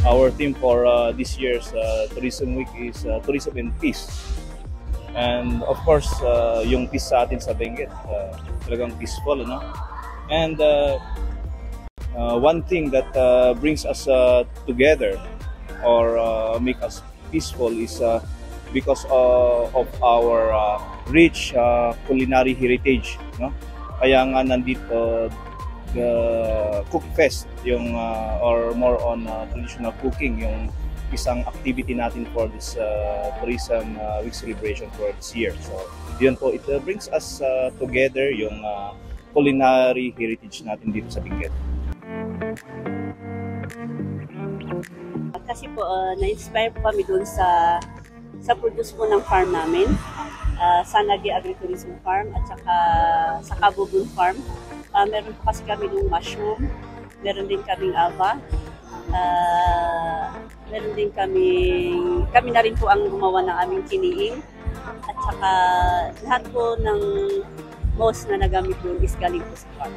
our theme for this year's Tourism Week is Tourism and Peace. And of course, yung peace sa atin sa Benguet, talagang peaceful, no? And one thing that brings us together or make us peaceful is because of our rich culinary heritage, no? Kaya nga nandito Cook Fest yung or more on traditional cooking, yung isang activity natin for this Tourism Week celebration for this year. So yun po, it brings us together yung culinary heritage natin dito sa Benguet. Kasi po na-inspire po kami doon sa produce po ng farm namin, Sanagi Agritourism Farm at saka sa Kabubun Farm. Meron po kasi kami ng mushroom, meron din kaming ava, meron din kami na rin po ang gumawa ng aming kiniing, at saka lahat po ng most na nagamit doon is galing po sa farm.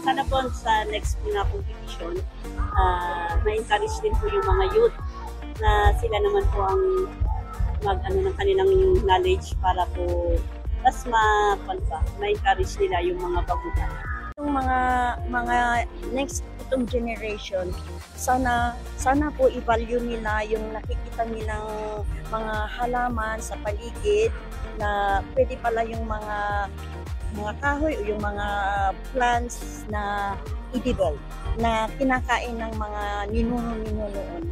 Sana po sa next po na competition, ma-encourage din po yung mga youth na sila naman po ang mag-ano ng kanilang knowledge para po mas ma-encourage nila yung mga baguhan. Yung mga next itong generation, sana po i-value nila yung nakikita nilang mga halaman sa paligid na pwede pala yung mga kahoy o yung mga plants na edible na kinakain ng mga ninuno noon.